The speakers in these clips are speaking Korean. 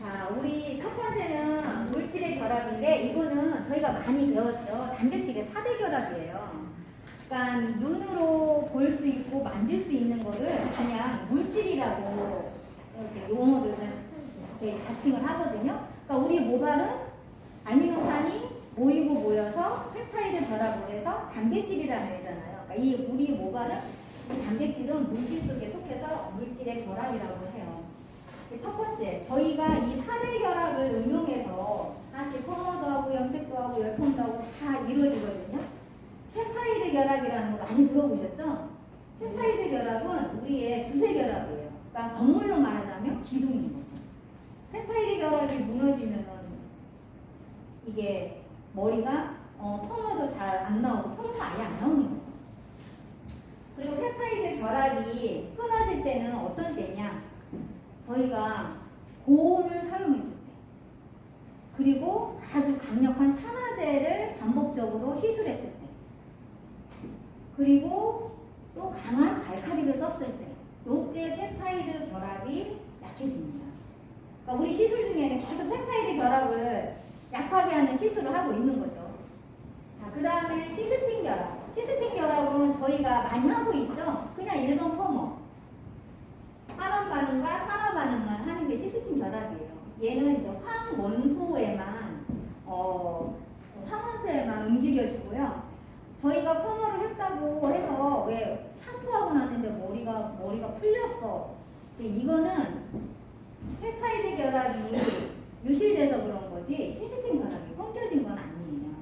자, 우리 첫 번째는 물질의 결합인데 이거는 저희가 많이 배웠죠. 단백질의 4대 결합이에요. 그러니까 눈으로 볼 수 있고 만질 수 있는 거를 그냥 물질이라고 이렇게 용어를 이렇게 자칭을 하거든요. 그러니까 우리 모발은 아미노산이 모이고 모여서 펩타이드 결합을 해서 단백질이라는 거잖아요. 그러니까 이 우리 모발은 이 단백질은 물질 속에 속해서 물질의 결합이라고 해요. 첫 번째, 저희가 이 4대 결합을 응용해서 사실 펌어도 하고 염색도 하고 열펌도 하고 다 이루어지거든요. 펩타이드 결합이라는 거 많이 들어보셨죠? 펩타이드 결합은 우리의 주세 결합이에요. 그러니까 건물로 말하자면 기둥인 거죠. 펩타이드 결합이 무너지면은 이게 머리가 펌어도 잘 안 나오고 펌어가 아예 안 나오는 거죠. 그리고 펩타이드 결합이 끊어질 때는 어떤 때냐? 저희가 고온을 사용했을 때, 그리고 아주 강력한 산화제를 반복적으로 시술했을 때, 그리고 또 강한 알칼리를 썼을 때, 이때 펩타이드 결합이 약해집니다. 그러니까 우리 시술 중에는 계속 펩타이드 결합을 약하게 하는 시술을 하고 있는 거죠. 자, 그 다음에 시스틴 결합. 시스틴 결합은 저희가 많이 하고 있죠. 그냥 일반 펌어. 화학 반응과 산화 반응을 하는 게 시스틴 결합이에요. 얘는 이제 황원소에만 황원소에만 움직여주고요. 저희가 펌어를 했다고 해서 왜 샴푸하고 났는데 머리가 풀렸어. 이거는 펩타이드 결합이 유실돼서 그런 거지 시스틴 결합이 끊겨진 건 아니에요.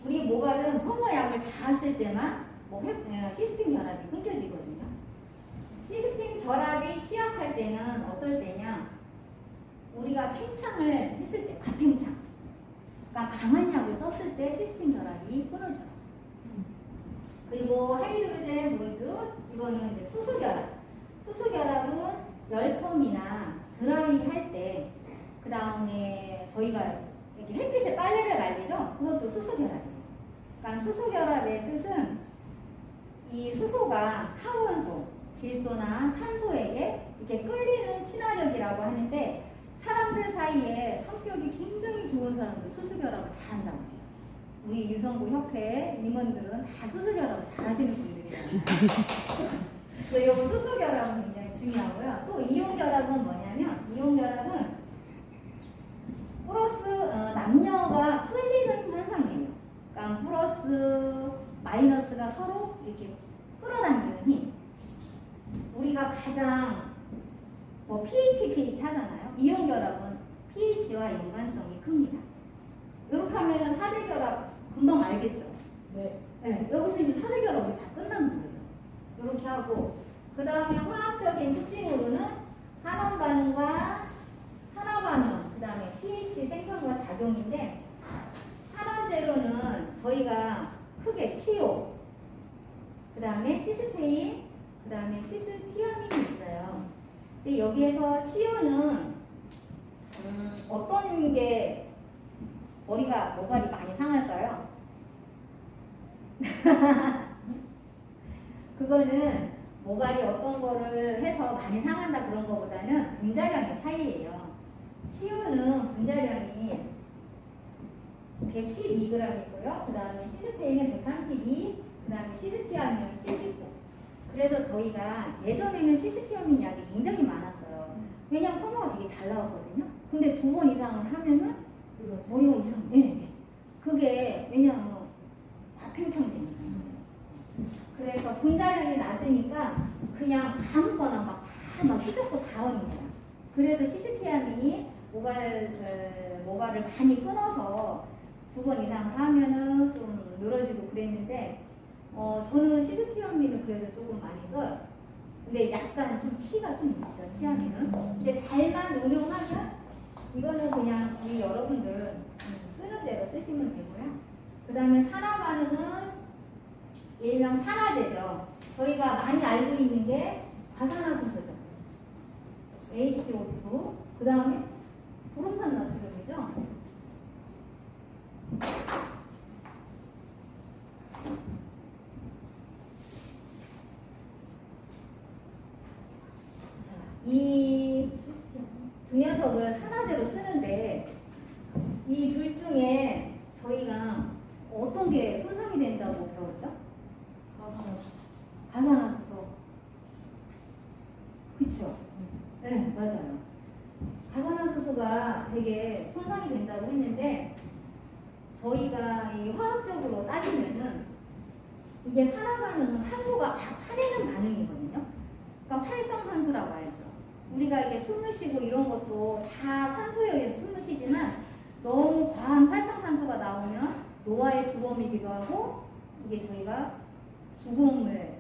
우리 모발은 펌어 약을 다 쓸 때만 시스틴 결합이 끊겨지거든요. 시스틴 결합이 취약할 때는 어떨 때냐? 우리가 팽창을 했을 때, 과팽창. 그러니까 강한 약을 썼을 때 시스틴 결합이 끊어져요. 그리고 하이드로젠 몰드, 이거는 이제 수소 결합. 수소 결합은 열펌이나 드라이 할 때, 그 다음에 저희가 이렇게 햇빛에 빨래를 말리죠? 그것도 수소 결합이에요. 그러니까 수소 결합의 뜻은 이 수소가 타원소, 질소나 산소에게 이렇게 끌리는 친화력이라고 하는데 사람들 사이에 성격이 굉장히 좋은 사람들 수소결합을 잘한다고 해요. 우리 유성부 협회 임원들은 다 수소결합을 잘하시는 분들이에요. 그래서 이거 수소결합은 굉장히 중요하고요. 또 이온결합은 뭐냐면 이온결합은 플러스 남녀가 끌리는 현상이에요. 그러니까 플러스 마이너스가 서로 이렇게 끌어당기는 힘. 우리가 가장 pH 하잖아요. 이온 결합은 pH와 연관성이 큽니다. 이렇게 하면 4대 결합 금방 알겠죠? 네. 여기서 이제 4대 결합이 다 끝난 거예요. 이렇게 하고 그 다음에 화학적인 특징으로는 환원 반응과 산화 반응, 그 다음에 pH 생성과 작용인데 산화제로는 저희가 크게 치오, 그 다음에 시스테인, 그 다음에 시스티아민이 있어요. 근데 여기에서 치유는 어떤 게 모발이 많이 상할까요? 그거는 모발이 어떤 거를 해서 많이 상한다 그런 거보다는 분자량의 차이예요. 치유는 분자량이 112g이고요. 그 다음에 시스테인은 132, 그 다음에 시스티아민은 79. 그래서 저희가 예전에는 시스티아민 약이 굉장히 많았어요. 왜냐면 펌어가 되게 잘 나왔거든요. 근데 2번 이상을 하면은 머리가 이상. 네. 그게 왜냐면 과팽창되니까. 그래서 분자량이 낮으니까 그냥 아무거나 막 휘젓고 다 하는 거야. 그래서 시스티아민이 모발을 많이 끊어서 2번 이상을 하면은 좀 늘어지고 그랬는데 저는 시스티아민을 그래도 조금 많이 써요. 근데 약간 좀 치가 좀 있죠, 티아민은. 근데 잘만 응용하면 이거는 그냥 우리 여러분들 쓰는 대로 쓰시면 되고요. 그 다음에 산화 반응은 일명 산화제죠. 저희가 많이 알고 있는 게 과산화수소죠. HO2. 그 다음에 구름산 나트륨이죠. 이 두 녀석을 산화제로 쓰는데 이 둘 중에 저희가 어떤 게 손상이 된다고 배웠죠? 가산화수소. 그쵸? 네, 맞아요. 가산화수소가 되게 손상이 된다고 했는데 저희가 이 화학적으로 따지면은 이게 살아가는 산소가 화내는 반응이거든요. 그러니까 활성산소라고 알죠. 우리가 이렇게 숨을 쉬고 이런 것도 다 산소에 의해서 숨을 쉬지만 너무 과한 활성산소가 나오면 노화의 주범이기도 하고 이게 저희가 죽음을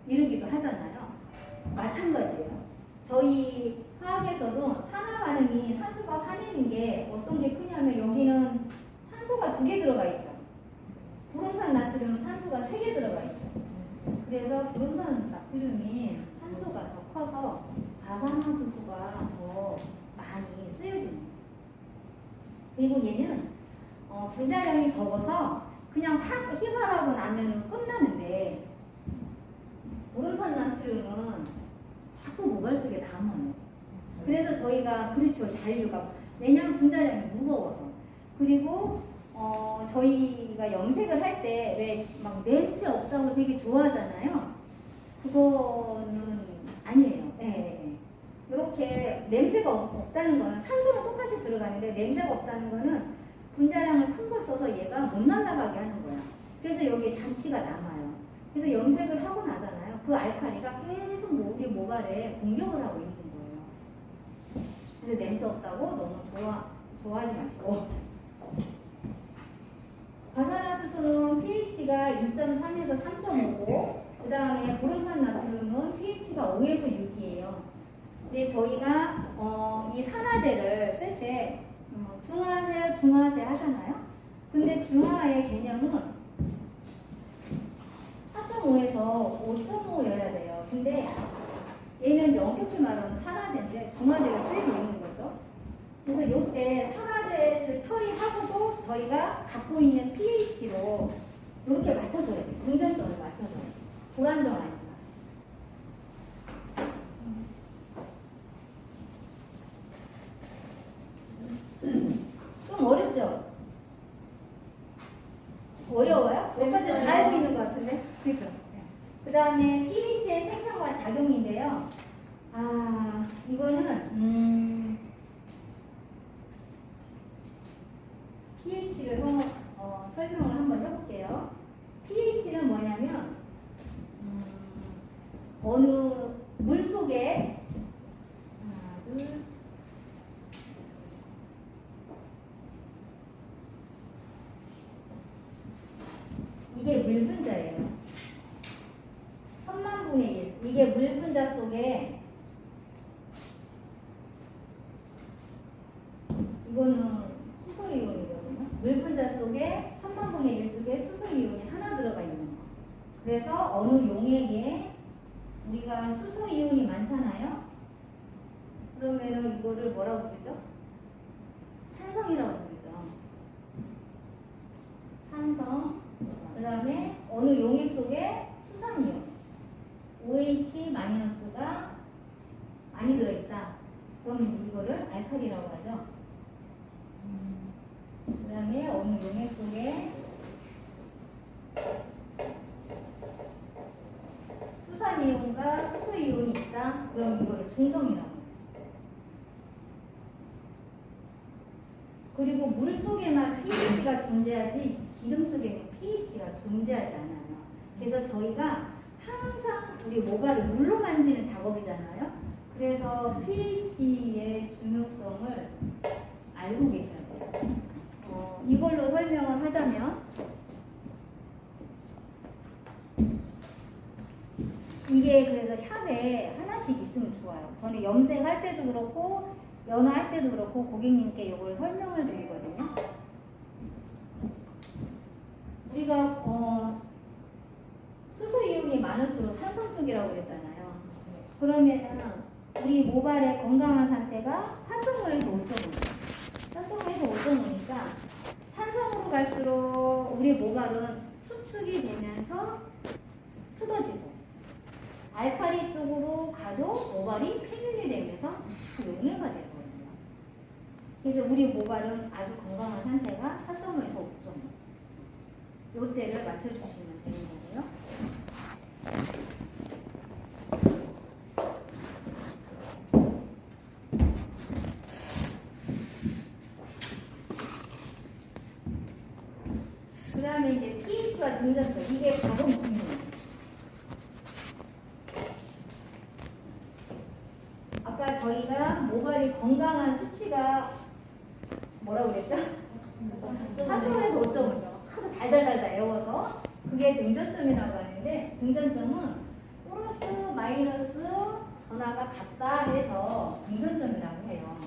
이르기도 하잖아요. 마찬가지예요. 저희 화학에서도 산화 반응이 산소가 화내는 게 어떤 게 크냐면 여기는 산소가 2개 들어가 있죠. 불음산 나트륨은 산소가 3개 들어가 있죠. 그래서 불음산 나트륨이 산소가 더 커서 과산화수소가 더 많이 쓰여집니다. 그리고 얘는 분자량이 적어서 그냥 확 휘발하고 나면 끝나는데 불음산 나트륨은 자꾸 모발 속에 남아요. 그래서 저희가 그렇죠, 잔류가 왜냐하면 분자량이 무거워서. 그리고 저희가 염색을 할 때 왜 막 냄새 없다고 되게 좋아하잖아요. 그거는 아니에요. 네. 이렇게 냄새가 없다는 거는 산소랑 똑같이 들어가는데 냄새가 없다는 거는 분자량을 큰 걸 써서 얘가 못 날아가게 하는 거야. 그래서 여기에 잔치가 남아요. 그래서 염색을 하고 나잖아요. 그 알칼리가 계속 우리 모발에 공격을 하고 있는 거예요. 그래서 냄새 없다고 너무 좋아하지 마시고. 과산화수소는 pH가 2.3에서 3.5고 그 다음에 불음산 나트륨은 pH가 5에서 6이에요. 근데 저희가 이 산화제를 쓸 때 중화세 하잖아요. 근데 중화의 개념은 4.5에서 5.5여야 돼요. 근데 얘는 이제 엄격히 말하면 산화제인데 중화제를 쓰이고 있는 거죠. 그래서 이때 산화제를 처리하고도 저희가 갖고 있는 pH로 이렇게 맞춰줘야 돼요. 긍정점을 맞춰줘야 돼요. 불안정 아닙니다. 좀 어렵죠? 어려워요? 여기까지 다 알고 있는 것 같은데? 그렇죠? 그 다음에 pH의 생성과 작용인데요. 이거는 pH를 설명을 한번 해볼게요. pH는 뭐냐면 어느 물 속에 하나, 둘, 이게 물 분자예요. 1000만 분의 1. 이게 물 분자 속에 이거는 수소이온이거든요. 물 분자 속에 1000만 분의 1 속에 수소이온이 하나 들어가 있는 거. 그래서 어느 용액에 우리가 수소이온이 많잖아요. 그러면은 이거를 뭐라고 부르죠? 산성이라고 부르죠. 산성. 그 다음에 어느 용액 속에 수산이온 OH-가 많이 들어있다. 그러면 이제 이거를 알칼리라고 하죠. 그 다음에 어느 용액 속에 수산이온과 수소이온이 있다. 그럼 이거를 중성이라고 해요. 그리고 물 속에만 pH가 존재하지 기름 속에는 pH가 존재하지 않아요. 그래서 저희가 항상 우리 모발을 물로 만지는 작업이잖아요. 그래서 pH의 중요성을 알고 계셔야 돼요. 이걸로 설명을 하자면 이게 그래서 샵에 하나씩 있으면 좋아요. 저는 염색할 때도 그렇고 연화할 때도 그렇고 고객님께 이걸 설명을 드리거든요. 우리가 수소이온이 많을수록 산성 쪽이라고 그랬잖아요. 그러면은 우리 모발의 건강한 상태가 산성에서 5.5. 산성에서 5.5니까 산성으로 갈수록 우리 모발은 수축이 되면서 뜯어지고 알칼리 쪽으로 가도 모발이 팽윤이 되면서 용이 명예가 되거든요. 그래서 우리 모발은 아주 건강한 상태가 4.5에서 5.5. 요때를 맞춰주시면 되는 거고요. 그 다음에 이제 pH와 등전도 이게 가장 중요해요. 아까 저희가 모발이 건강한 수치가 뭐라고 그랬죠? 4.5에서 5.5죠. 하도 달달달달 애워서 그게 등전점이라고 하는데 등전점은 플러스 마이너스 전화가 같다 해서 등전점이라고 해요.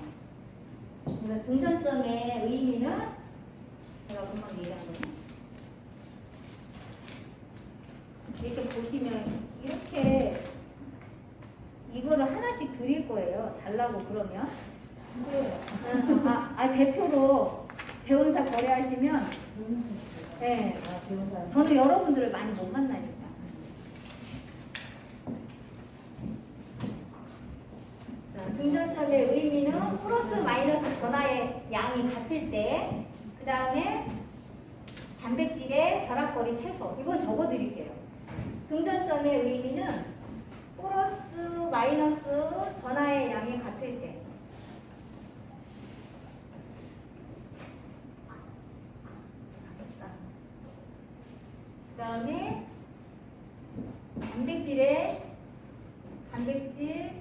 그래서 등전점의 의미는 제가 금방 얘기한 거예요. 이렇게 보시면 이렇게 이거를 하나씩 드릴 거예요. 달라고 그러면. 대표로 배운사 거래하시면 네. 저는 여러분들을 많이 못 만나니까. 자, 등전점의 의미는 플러스 마이너스 전하의 양이 같을 때, 그 다음에 단백질의 결합거리 최소. 이건 적어드릴게요. 등전점의 의미는 플러스 마이너스 전하의 양이 같을 때. 그 다음에 단백질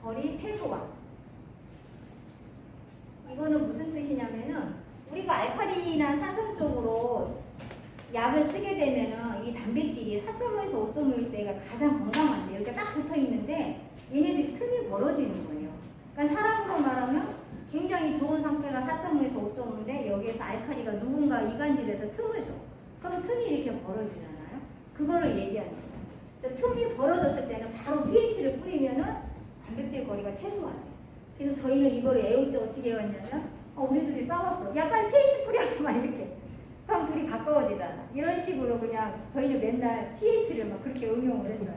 거리 최소화. 이거는 무슨 뜻이냐면은 우리가 알칼리나 산성 쪽으로 약을 쓰게 되면은 이 단백질이 4.5에서 5.5일 때가 가장 건강한데 이렇게 딱 붙어 있는데 얘네들이 틈이 벌어지는 거예요. 그러니까 사람으로 말하면 굉장히 좋은 상태가 4.5에서 5.5인데 여기에서 알칼리가 누군가 이간질에서 틈을 줘. 그럼 틈이 이렇게 벌어지잖아요. 그거를 얘기하는 거예요. 그래서 틈이 벌어졌을 때는 바로 pH를 뿌리면은 단백질 거리가 최소화돼요. 그래서 저희는 이걸 애울 때 어떻게 해왔냐면 우리 둘이 싸웠어. 야 빨리 pH 뿌려! 막 이렇게. 그럼 둘이 가까워지잖아. 이런 식으로 그냥 저희는 맨날 pH를 막 그렇게 응용을 했어요.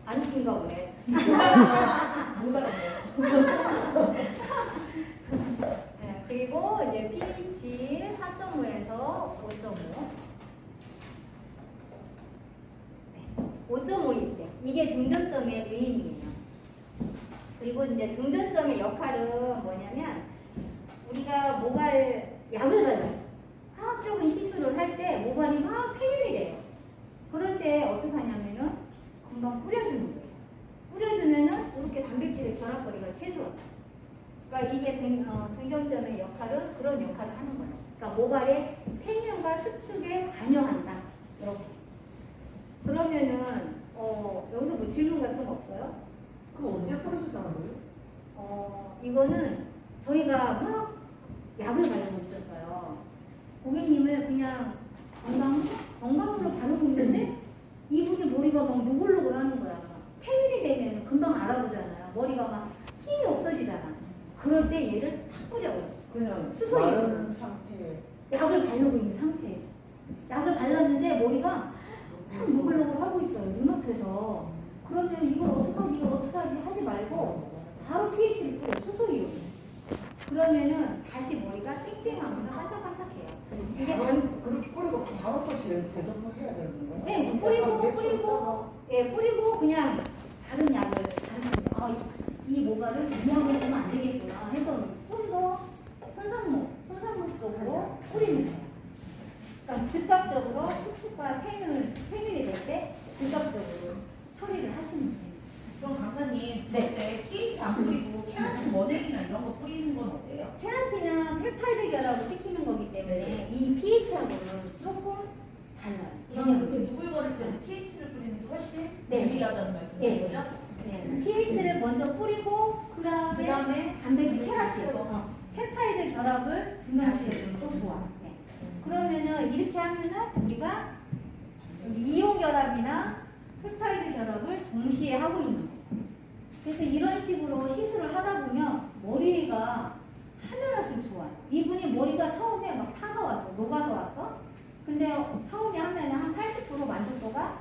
안 웃긴가 보네. 네, 그리고 이제 pH 4.5에서 5.5. 5.5일 때. 이게 등전점의 의미예요. 그리고 이제 등전점의 역할은 뭐냐면 우리가 모발 약을 발랐어. 화학적인 시술을 할 때 모발이 막 팽현이 돼요. 그럴 때 어떻게 하냐면은 금방 뿌려주는 거예요. 뿌려주면은 이렇게 단백질의 결합거리가 최소화. 그러니까 이게 등전점의 역할은 그런 역할을 하는 거예요. 그러니까 모발의 생명과 수축에 관여한다. 이렇게. 그러면은 여기서 뭐 질문 같은 거 없어요? 그거 언제 뿌려준다는 거예요? 이거는 저희가 막 약을 바르고 있었어요. 고객님을 그냥 건강으로 바르고 있는데 이분이 머리가 막 노골노골 하는 거야. 팽이 되면 금방 알아보잖아요. 머리가 막 힘이 없어지잖아. 그럴 때 얘를 탁 뿌려요. 그냥 수소에 마른 상태에 약을 바르고 있는 상태에서 약을 발랐는데 머리가 막 노골노골 하고 있어요. 눈앞에서. 그러면 이걸 어떡하지 하지 말고 바로 pH를 뿌려. 수소이온. 그러면은 다시 머리가 땡땡하면서 반짝반짝해요. 이게 그렇게 뿌리고 바로 또 대덮을 해야 되는 거예요? 네, 뿌리고 그냥 다른 약을 바르면 이 모발은 이 약을 쓰면 안 되겠구나 해서 좀 더 손상목 쪽으로 뿌리면 돼요. 그러니까 즉각적으로 수축과 팽윤이 될 때 즉각적으로 처리를 하시면 돼요. 그럼 강사님, 네. 절대 pH 안 뿌리고 케라틴 모델이나 이런 거 뿌리는 건 어때요? 케라틴은 펩타이드 결합을 시키는 거기 때문에 이 pH하고는 조금 달라요. 그러면 그렇게 누글거릴 때는 pH를 뿌리는 게 훨씬 네. 유리하다는 말씀인 네. 거죠? 네. pH를 먼저 뿌리고 그다음에 단백질 케라틴, 펩타이드 결합을 증가시켜주면 또 좋아. 네. 그러면은 이렇게 하면은 우리가 이온 결합이나 펩타이드 결합을 동시에 하고 있는 거죠. 그래서 이런 식으로 시술을 하다 보면 머리가 하면 할수록 좋아요. 이분이 머리가 처음에 막 타서 왔어, 녹아서 왔어. 근데 처음에 하면 한 80% 만족도가,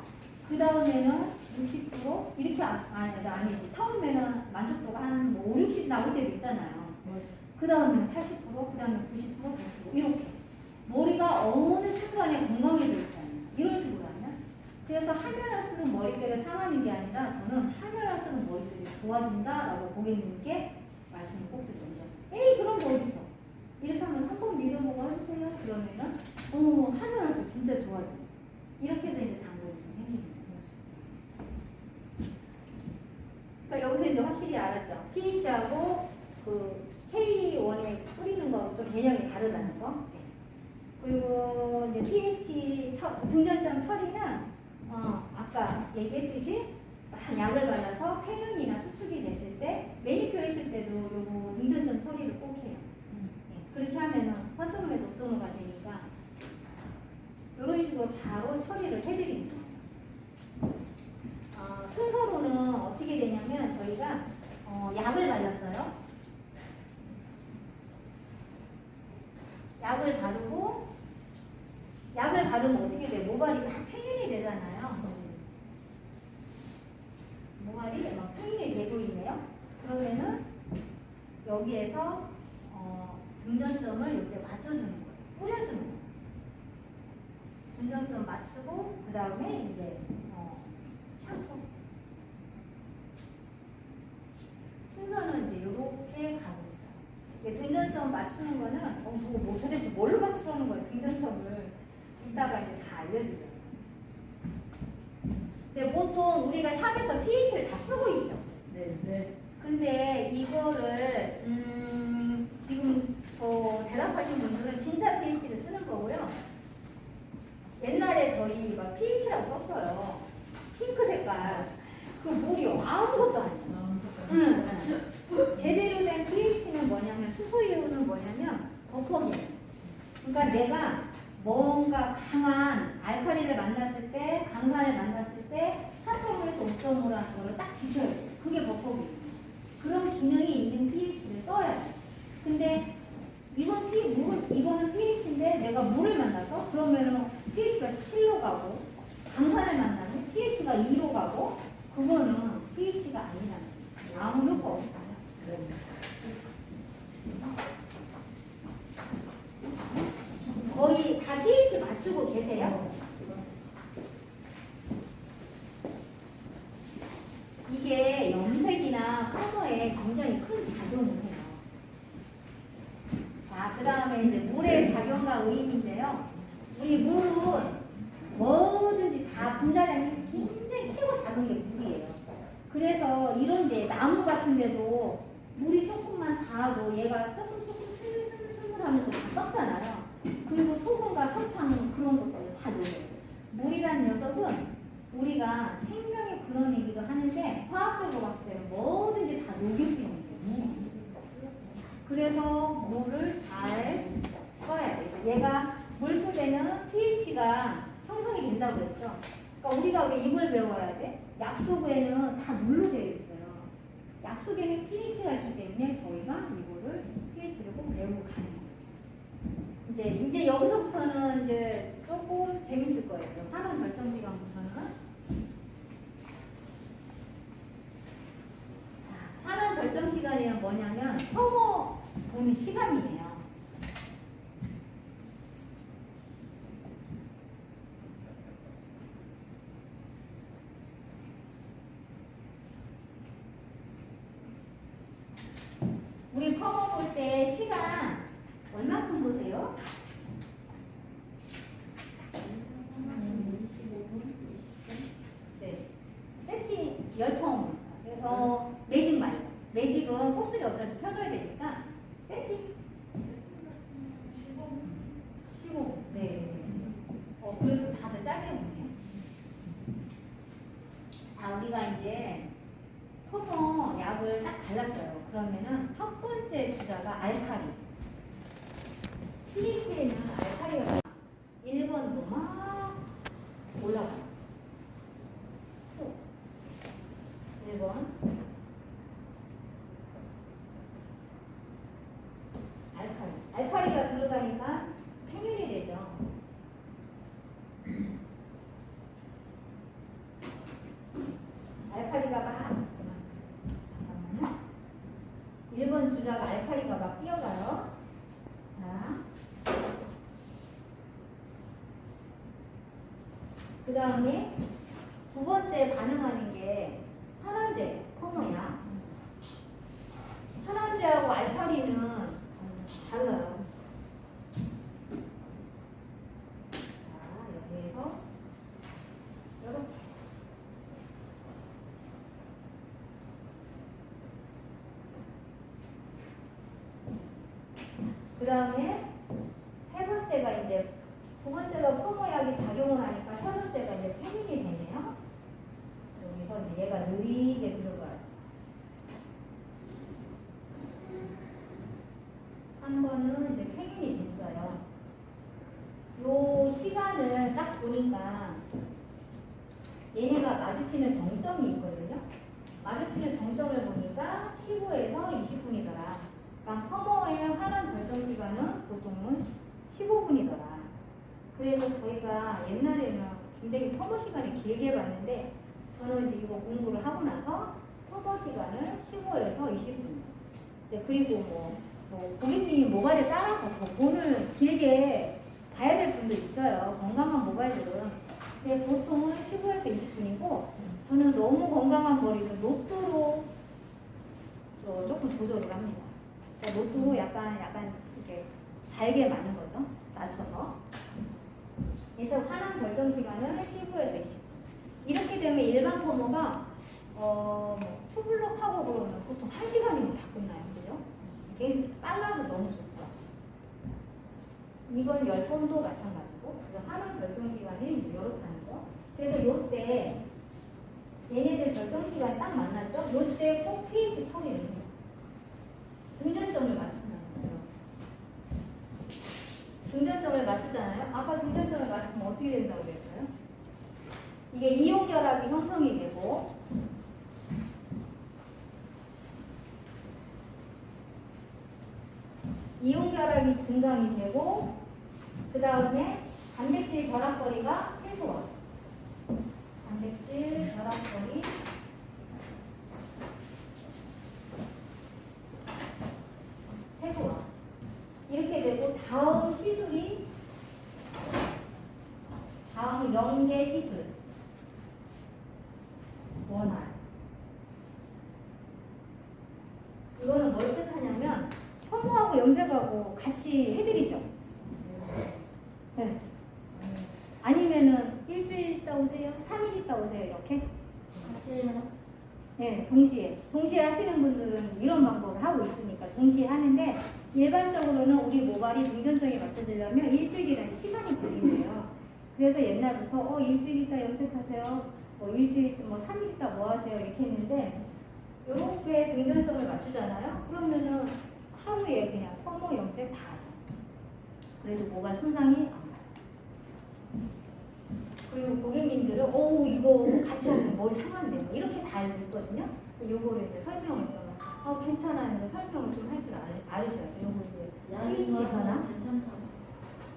그 다음에는 60% 이렇게 아니지. 처음 처음에는 만족도가 한 5, 60 나올 때도 있잖아요. 그 다음에는 80%, 그 다음에 90%, 100% 이렇게. 머리가 어느 순간에 건강해질 거 아니에요. 이런 식으로 하면. 그래서 하면 할수록 머릿결이 상하는 게 아니라 저는 하면 할수록 머릿결이 좋아진다라고 고객님께 말씀을 꼭 드립니다. 에이 그런 거 어딨어. 이렇게 하면 한 번 믿어보고 해주세요. 그러면은 하면 할수록 진짜 좋아져요. 이렇게 해서 이제 당근이 좀 생깁니다. 그러니까 여기서 이제 확실히 알았죠. pH하고 그 K1에 뿌리는 거 좀 개념이 다르다는 거. 네. 그리고 이제 pH 등전점 처리는 아까 얘기했듯이 막 약을 발라서 폐균이나 수축이 됐을 때 매니큐어 했을 때도 요거 등전점 처리를 꼭 해요. 네. 그렇게 하면은 화성에서 옵소노가 되니까 이런 식으로 바로 처리를 해드립니다. 순서로는 어떻게 되냐면 저희가 약을 발랐어요. 약을 바르고 약을 바르면 어떻게 돼요? 모발이 막 팽현이 되잖아요. 모발이 막 팽현이 되고 있네요. 그러면은 여기에서 등전점을 이렇게 맞춰주는 거예요. 뿌려주는 거예요. 등전점 맞추고 그 다음에 이제 샴푸. 순서는 이제 이렇게 가고 있어요. 등전점 맞추는 거는 저거 뭐 도대체 뭘로 맞추라는 거예요? 등전점을 이따가 이제 다 알려드려요. 근데 보통 우리가 샵에서 pH를 다 쓰고 있죠. 네. 근데 이거를 지금 대답하신 분들은 진짜 pH를 쓰는 거고요. 옛날에 저희 막 pH라고 썼어요. 핑크 색깔. 그 물이 아무것도 아니에요. 제대로 된 pH는 뭐냐면 수소 이온은 뭐냐면 버퍼기예요. 그러니까 내가 뭔가 강한 알칼리를 만났을 때, 강산을 만났을 때 4.5에서 5.5라는 거를 딱 지켜야 돼요. 그게 버퍼기예요. 그런 기능이 있는 pH를 써야 돼요. 근데 이거는 pH인데 내가 물을 만나서 그러면은 pH가 7로 가고 강산을 만나면 pH가 2로 가고 그거는 pH가 아니라는 거예요. 아무 효과 없어요. 거의 다 pH 맞추고 계세요? 이게 염색이나 커버에 굉장히 큰 작용을 해요. 자, 그 다음에 이제 물의 작용과 의미인데요. 우리 물은 뭐든지 다 분자량이 굉장히 최고 작은 게 물이에요. 그래서 이런데 나무 같은 데도 물이 조금만 닿아도 얘가 조금 스물스물하면서 다 썩잖아요. 그리고 소금과 설탕 그런 것들을 다 녹여요. 물이라는 녀석은 우리가 생명의 근원이기도 하는데 화학적으로 봤을 때는 뭐든지 다 녹일 수 있는 거예요. 그래서 물을 잘 써야 돼요. 얘가 물 속에는 pH가 형성이 된다고 했죠. 그러니까 우리가 왜 이걸 배워야 돼? 약속에는 다 물로 되어 있어요. 약속에는 pH가 있기 때문에 저희가 이거를 pH를 꼭 배우고 가는 거예요. 이제 여기서부터는 이제 조금 재밌을 거예요. 환원 결정 시간부터는. 자, 환원 결정 시간이란 뭐냐면 혐오 보는 시간이에요. 우리 커버 볼 때 시간 얼마큼 보세요? 10통. 매직 말고. 매직은 곱슬이 어차피 펴줘야 되니까 세팅. 15. 네. 그래도 다들 짧게 보네요. 자, 우리가 이제 토너 약을 딱 발랐어요. 그러면은 첫 번째 주자가 알칼리. pH에는 알칼리가 1번으로 막 올라가요. 1번. 알칼리가 들어가니까 팽윤이 되죠. 알칼리가 막 1번 주작 알칼리가 막 뛰어가요. 자. 그 다음에 두 번째 반응하는 게 환원제, 펌머야. 환원제하고 알칼리는 달라요. 자, 여기에서 이렇게. 그 다음에 세 번째가 이제 두 번째가 펌머약이 작용을 하니까 세 번째가 이제 페닌이 되네요. 여기서 이제 얘가 느리게 들어가요. 3번은 이제 페닌이 됐어요. 요 시간을 딱 보니까 얘네가 마주치는 정점이 있거든요. 마주치는 정점을 보니까 15에서 20분이더라. 그러니까 펌머의 환원 절정 시간은 보통은 15분이더라. 그래서 저희가 옛날에는 굉장히 펌머 시간을 길게 봤는데 저는 이제 이거 공부를 하고 나서 펌머 시간을 15에서 20분. 이제 그리고 뭐 고객님 모바일에 따라서 더 돈을 길게 봐야 될 분도 있어요. 건강한 모바일들은. 근데 보통은 15에서 20분이고 저는 너무 건강한 머리는 로또로 조금 조절을 합니다. 그러니까 로또로 약간 이렇게 잘게 맞는 거죠. 낮춰서. 그래서 환원 결정 시간은 15에서 20분. 이렇게 되면 일반 펌머가 투블럭 하고 그러면 보통 1시간이면 다 끝나요. 그죠? 이게 빨라서 너무 좋죠. 이건 열펌도 마찬가지고 그래서 환원 결정 시간이 이렇다는 거. 그래서 요때 얘네들 결정 시간이 딱 만났죠? 요때 꼭 pH 처리를 해요. 등전점을 맞춘다는 거예요. 등전점을 맞추잖아요. 아까 등전점을 맞추면 어떻게 된다고 그랬어요? 이게 이온 결합이 형성이 되고 이온 결합이 증강이 되고 그 다음에 단백질 결합거리가 최소화. 단백질 결합거리 최소화. 이렇게 되고 다음 시술이 다음 영계 시술 원활. 이거는 뭘 뜻하냐면 펌머하고 염색하고 같이 해드리죠. 네. 아니면은 일주일 있다 오세요, 3일 있다 오세요 이렇게. 같이 해요. 네, 동시에 하시는 분들은 이런 방법을 하고 있으니까 동시에 하는데 일반적으로는 우리 모발이 등전점에 맞춰지려면 일주일이라는 시간이 걸린대요. 그래서 옛날부터 일주일 있다 염색하세요, 일주일 3일 있다 뭐 하세요 이렇게 했는데 이렇게 등전점을 맞추잖아요. 그러면은 하루에 그냥 펌머 염색 다 하죠. 그래서 모발 손상이 안 가요. 그리고 고객님들은 이거 같이 하면 머리 상한대 뭐 이렇게 다 알고 있거든요. 요거를 이제 설명을 좀 괜찮아요. 설명을 좀 할 줄 알으셔야죠. 요거 이제 약이 pH 좋아서 변화. 괜찮다고.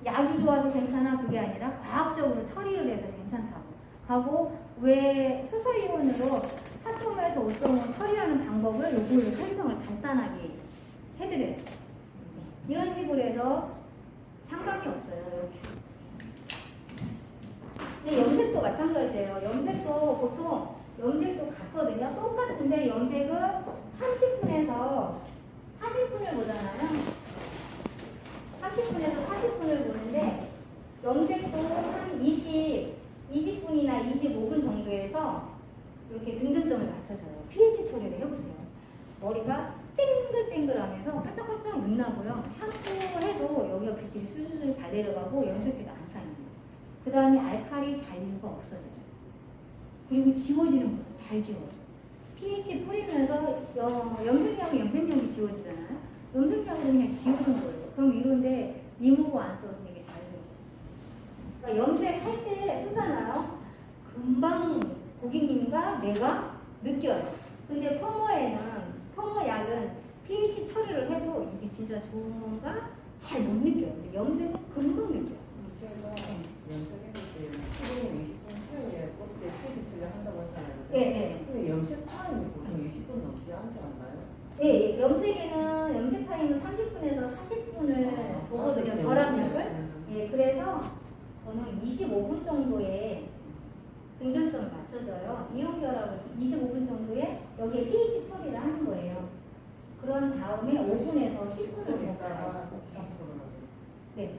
약이 좋아서 괜찮아 그게 아니라 과학적으로 처리를 해서 괜찮다고 하고 왜 수소이온으로 4.5에서 5.5 처리하는 방법을 요걸로 설명을 간단하게 해드려요. 이런 식으로 해서 상관이 없어요. 이렇게. 근데 염색도 마찬가지예요. 염색도 보통 염색도 같거든요. 똑같은데 염색은 30분에서 40분을 보잖아요. 30분에서 40분을 보는데 염색도 한 20분이나 25분 정도에서 이렇게 등전점을 맞춰서요. pH 처리를 해보세요. 머리가 땡글땡글하면서 반짝반짝 윤나고요. 샴푸해도 여기가 빛이 술술 잘 내려가고 염색기도 안 쌓여요. 그 다음에 알칼리 잔류가 없어져요. 그리고 지워지는 것도 잘 지워져. pH 뿌리면서 염색약은 염색약이 지워지잖아요. 염색약은 그냥 지우는 거예요. 그럼 이런데 리무버 안 써도 되게 잘 지워져요. 그러니까 염색할 때 쓰잖아요. 금방 고객님과 내가 느껴요. 근데 펌머 약은 pH 처리를 해도 이게 진짜 좋은 건가 잘 못 느껴요. 근데 염색은 금방 느껴요. 제가 염색했을 때 15분, 20분 사이에 그때 pH 처리를 한다고 했잖아요. 그죠? 예, 예. 근데 염색 타임이 보통 20분 넘지 않지 않나요? 예, 염색 타임은 30분에서 40분을 보거든요. 결합력을. 예, 그래서 저는 25분 정도의 등전성을 맞춰줘요. 이온 결합을 25분 정도에 여기에 pH 처리를 하는 거예요. 그런 다음에 5분에서 10분을 볶아요. 네.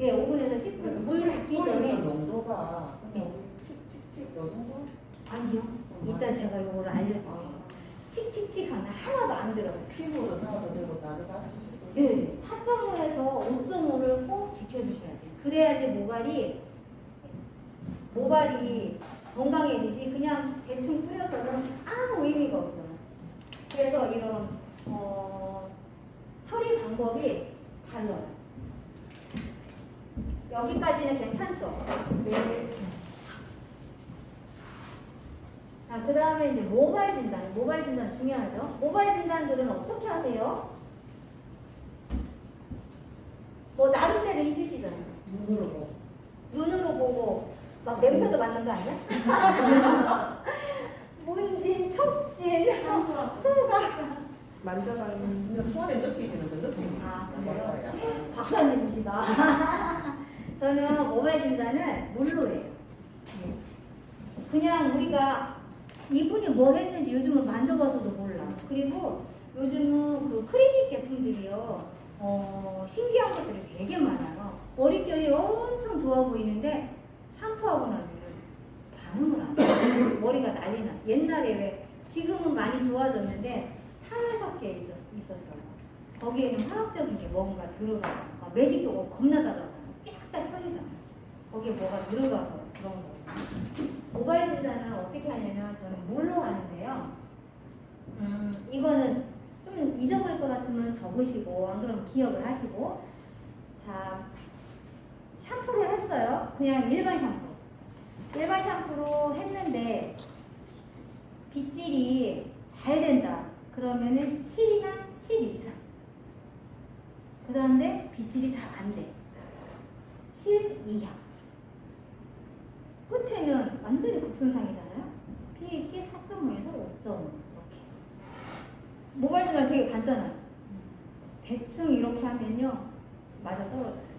예, 5분에서 10분. 물 닿기 전에. 농도가 그냥 우리 칙칙칙 요 정도? 아니요. 이따 제가 이거를 알려드릴게요. 칙칙칙 하면 하나도 안 들어요. 피부도 타도 되고 나도 따주실 거예요? 네. 4.5에서 5.5를 꼭 지켜주셔야 돼요. 그래야지 모발이 건강해지지 그냥 대충 뿌려서는 아무 의미가 없어요. 그래서 이런 처리 방법이 달라요. 여기까지는 괜찮죠? 네. 자, 그 다음에 이제 모발 진단. 모발 진단 중요하죠? 모발 진단들은 어떻게 하세요? 뭐 나름대로 있으시잖아요. 눈으로 보고. 눈으로 보고 막 냄새도 맡는 거 아니야? 문진, 촉진, 후가. 만져봐요. 근데 손에 느끼지는 그 느낌이. 아, 그래요? 뭐랄까, 약간. 박사님이시다. 저는 모발 진단을 물로 해요. 네. 그냥 우리가 이분이 뭘 했는지 요즘은 만져봐서도 몰라. 그리고 요즘은 그 클리닉 제품들이요. 신기한 것들이 되게 많아요. 머릿결이 엄청 좋아 보이는데 샴푸하고 나면은 반응을 안 해요. 머리가 난리 나. 옛날에 왜 지금은 많이 좋아졌는데 탄을 섞여 있었어요. 거기에는 화학적인 게 뭔가 들어가요. 매직도 겁나 잘하잖아요. 쫙쫙 펴지잖아요. 거기에 뭐가 들어가서 그런 거. 모발 진단은 어떻게 하냐면 저는 물로 하는데요. 이거는 좀 잊어버릴 것 같으면 적으시고 안 그러면 기억을 하시고. 자, 샴푸를 했어요. 그냥 일반 샴푸. 일반 샴푸로 했는데 빗질이 잘 된다. 그러면은 7이나 7 이상. 그 다음에 빗질이 잘 안 돼. 7 이하. 끝에는 완전히 극손상이잖아요. pH 4.5에서 5.5 이렇게. 모발 진단 되게 간단하죠. 대충 이렇게 하면요 맞아 떨어져요.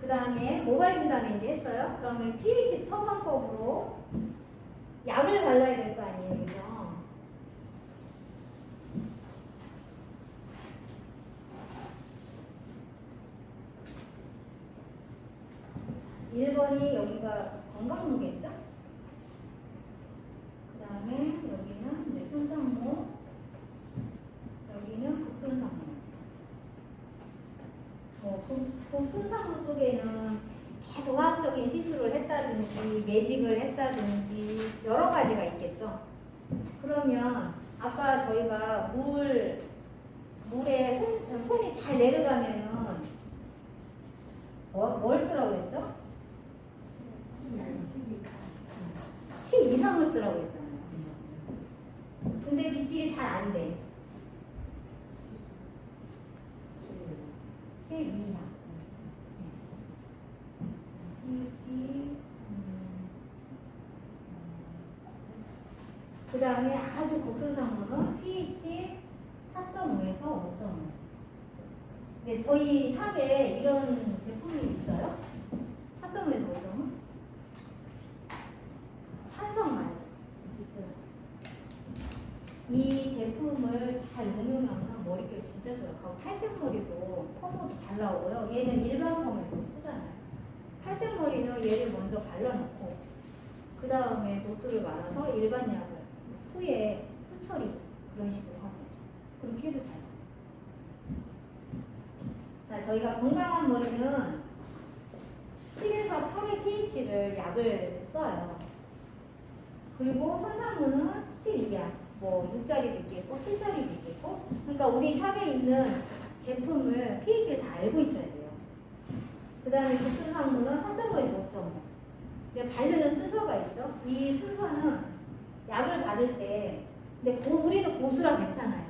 그 다음에 모발 진단을 이제 했어요. 그러면 pH 처방법으로 약을 발라야 될 거 아니에요, 그죠? 1번이 여기가 건강무게죠? 그 다음에 여기는 이제 손상모, 여기는 극손상모. 극손상모 쪽에는 계속 화학적인 시술을 했다든지 매직을 했다든지 여러 가지가 있겠죠. 그러면 아까 저희가 물에 손이 잘 내려가면은 뭘 쓰라고 그랬죠? 7 이상을 쓰라고 했잖아요. 근데 빗질이 잘 안 돼. 7 이하. 그 다음에 아주 곡선상으로는 pH 4.5에서 5.5. 네, 저희 샵에 이런 제품이 있어요. 4.5에서 5.5. 산성만 있어요. 이 제품을 잘 응용하면 머릿결 진짜 좋아요. 탈색머리도 펌도 잘 나오고요. 얘는 일반 펌에도 쓰잖아요. 탈색머리는 얘를 먼저 발라놓고 그 다음에 노트를 말아서 일반 약을 후에 후처리 그런 식으로 하고 그렇게 해도 잘 나와요. 자, 저희가 건강한 머리는 7에서 8의 pH를 약을 써요. 그리고 손상무는 7 이하, 뭐 6짜리도 있겠고 7짜리도 있겠고. 그러니까 우리 샵에 있는 제품을 pH를 다 알고 있어야 돼요. 그 다음에 극손상무는 3.5에서 5.5. 근데 바르는 순서가 있죠. 이 순서는 약을 받을 때, 근데 우리는 고수라 괜찮아요.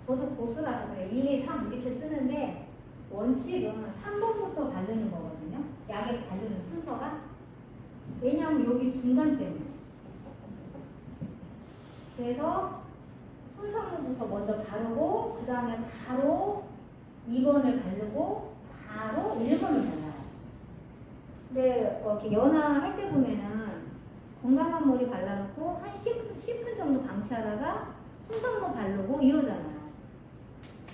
저도 고수라서 그래. 1, 2, 3 이렇게 쓰는데 원칙은 3번부터 바르는 거거든요. 약을 바르는 순서가. 왜냐하면 여기 중간 때문에. 그래서 순상모부터 먼저 바르고 그 다음에 바로 2번을 바르고 바로 1번을 발라요. 근데 이렇게 연화할 때 보면은 건강한 머리 발라놓고 한 10분 정도 방치하다가 순상모 바르고 이러잖아요.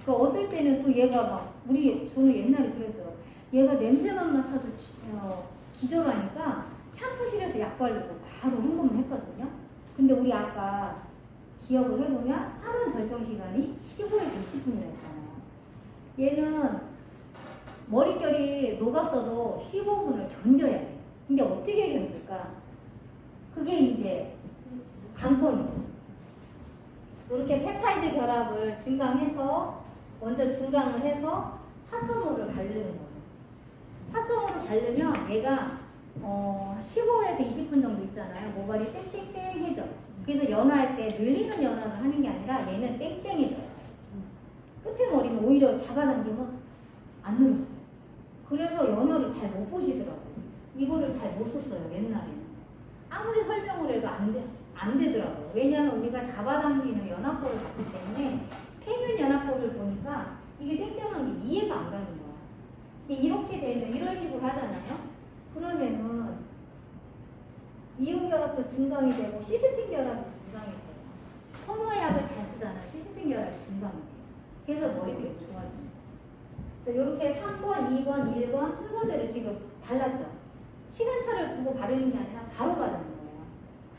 그 어떨 때는 또 얘가 막 저는 옛날에 그랬어요. 얘가 냄새만 맡아도 기절하니까 샴푸실에서 약 바르고 바로 헹굼을 했거든요. 근데 우리 아까 기억을 해보면 하루 절정 시간이 15에서 20분이었잖아요. 얘는 머릿결이 녹았어도 15분을 견뎌야 돼요. 근데 어떻게 견딜까? 그게 이제 관건이죠. 이렇게 펩타이드 결합을 먼저 증강을 해서 4.5를 바르는 거죠. 4.5를 바르면 얘가 15에서 20분 정도 있잖아요. 모발이 땡땡땡해져. 그래서 연화할 때 늘리는 연화를 하는 게 아니라 얘는 땡땡해져요. 끝에 머리는 오히려 잡아당기면 안 늘어져요. 그래서 연화를 잘 못 보시더라고요. 이거를 잘 못 썼어요, 옛날에는. 아무리 설명을 해도 안 되더라고요. 왜냐하면 우리가 잡아당기는 연화법을 봤기 때문에 평균 연화법을 보니까 이게 땡땡한 게 이해가 안 가는 거야. 근데 이렇게 되면 이런 식으로 하잖아요. 그러면은 이온 결합도 증강이 되고 시스틴 결합도 증강이 돼요. 펌어약을 잘 쓰잖아요. 시스틴 결합이 증강이 돼요. 그래서 머릿결이 좋아집니다. 이렇게 3번, 2번, 1번 순서대로 지금 발랐죠. 시간차를 두고 바르는 게 아니라 바로 바르는 거예요.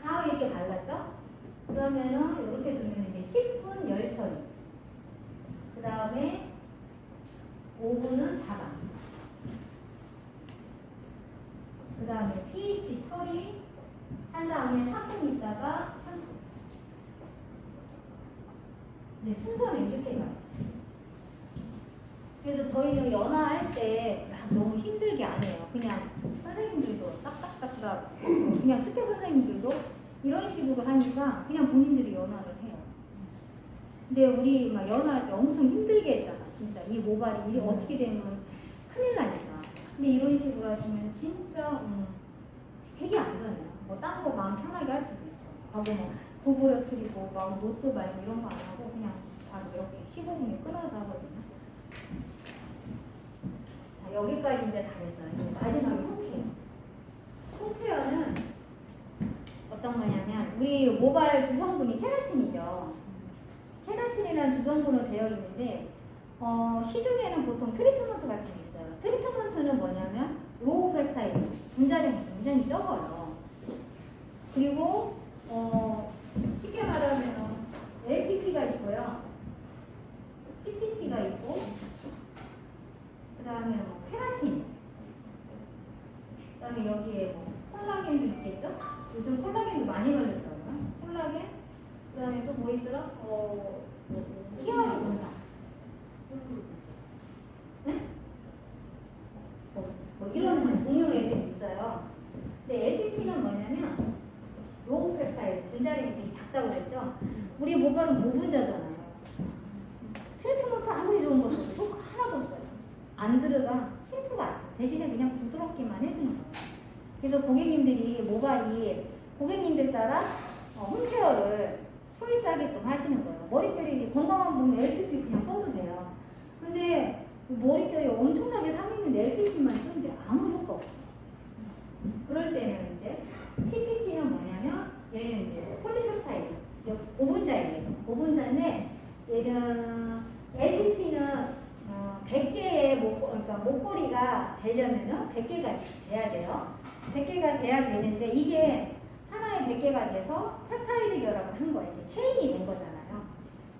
바로 이렇게 발랐죠. 그러면은 이렇게 두면 이제 10분 열 처리. 그 다음에 5분은 자방. 그 다음에 pH 처리 한 다음에 3분 있다가 샴푸. 네, 순서는 이렇게 가요. 그래서 저희는 연화할 때 막 너무 힘들게 안 해요. 그냥 선생님들도 딱딱딱딱 그냥 스텝 선생님들도 이런 식으로 하니까 그냥 본인들이 연화를 해요. 근데 우리 막 연화할 때 엄청 힘들게 했잖아. 진짜 이 모발이 이게 어떻게 되면 큰일 나니까. 근데 이런 식으로 하시면 진짜 되게 안전해요. 뭐 딴 거 마음 편하게 할 수도 있고. 하고 뭐 고부러뜨리고 막 노트 말고 이런 거 안 하고 그냥 바로 이렇게 15분에 끊어서 하거든요. 자, 여기까지 이제 다 됐어요. 마지막에 홈케어. 홈케어는 어떤 거냐면 우리 모발 주성분이 케라틴이죠. 케라틴이라는 주성분으로 되어 있는데 시중에는 보통 트리트먼트 같은 게 있어요. 트리트먼트는 뭐냐면 로우 펩타이드, 분자량이 굉장히 적어요. 그리고 쉽게 말하면 LPP가 있고요. PPT가 있고 그 다음에 뭐 케라틴 그 다음에 여기에 뭐 콜라겐도 있겠죠? 요즘 콜라겐도 많이 걸렸잖아요. 콜라겐 그 다음에 또 뭐 있더라? 히알루론산 네? 뭐 이런 종류의 애들이 있어요. 근데 LPP는 뭐냐면 로우 펩타이드 분자량이 되게 작다고 그랬죠? 우리 모발은 모분자잖아요. 트리트먼트 아무리 좋은 거 써도 효과 하나도 없어요. 안 들어가 침투가 안 돼. 대신에 그냥 부드럽게만 해주는 거예요. 그래서 고객님들 따라 홈케어를 초이스하게끔 하시는 거예요. 머릿결이 건강한 분은 LPP 그냥 써도 돼요. 근데 머릿결이 엄청나게 상했는데 LPP만 쓰는데 아무 효과 없어요. 그럴 때는 이제 PPT는 뭐냐면 얘는 이제 폴리페스타이드, 고분자예요. 고분자인데 얘는 LPP는 100개의 그러니까 목걸이가 되려면은 100개가 돼야 돼요. 100개가 돼야 되는데 이게 하나에 100개가 돼서 펩타이드 결합을 한 거예요. 이게 체인이 된 거잖아요.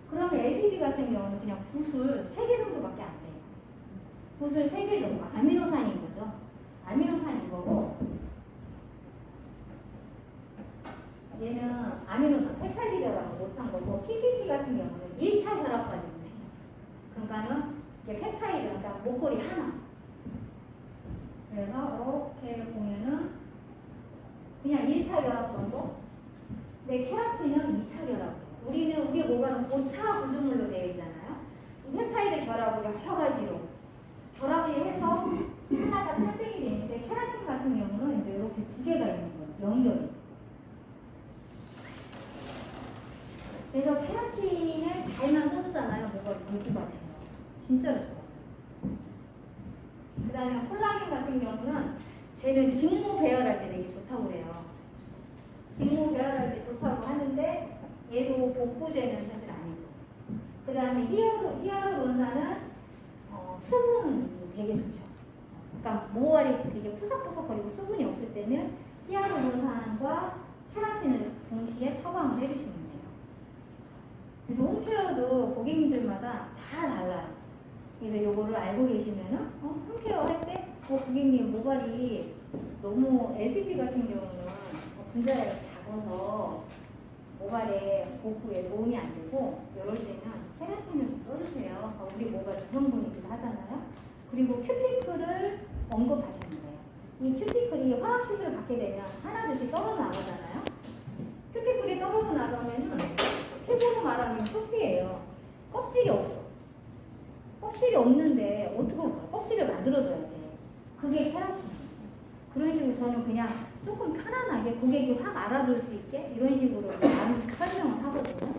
그러면 LPP 같은 경우는 그냥 붓을 3개 정도밖에 안 돼요. 붓을 3개 정도, 아미노산인 거죠. 아미노산인 거고 얘는 아미노산, 펩타이드 결합을 못한 거고 PPT 같은 경우는 1차 결합까지는 해요. 그러니까는 이게 펩타이드, 그러니까 목걸이 하나. 그래서 이렇게 보면은 그냥 1차 결합 정도? 근데 케라틴은 2차 결합. 우리 모발은 5차 구조물로 되어 있잖아요. 이 펩타이드 결합을 여러 가지로 결합을 해서 하나가 탄생이 되는데 케라틴 같은 경우는 이제 이렇게 2개가 있는 거예요. 연결이. 그래서 케라틴을 잘만 써주잖아요. 뭐가 물수가 돼요. 진짜로 좋아요. 그 다음에 콜라겐 같은 경우는 쟤는 직모 배열할 때 되게 좋다고 그래요. 직모 배열할 때 좋다고 하는데 얘도 복부제는 사실 아니고. 그 다음에 히아루론산은 수분이 되게 좋죠. 그러니까 모발이 되게 푸석푸석거리고 수분이 없을 때는 히아루론산과 케라틴을 동시에 처방을 해주시면 돼요. 그래서 홈케어도 고객님들마다 다 달라요. 그래서 요거를 알고 계시면은 홈케어 할 때 고객님 모발이 너무 LPP 같은 경우는 분자가 작아서 모발에 복부에 도움이 안 되고 이럴 때는 케라틴을 좀 써주세요. 우리 모발 구성분이기도 하잖아요. 그리고 큐티클을 언급하시는 거예요. 이 큐티클이 화학시술을 받게 되면 하나둘씩 떨어져 나가잖아요. 큐티클이 떨어져 나가면은 피부로 말하면 표피예요. 껍질이 없어. 껍질이 없는데 어떻게 껍질을 만들어줘야 돼. 그게 케라틴. 그런 식으로 저는 그냥 조금 편안하게 고객이 확 알아들 수 있게 이런 식으로 설명을 하거든요.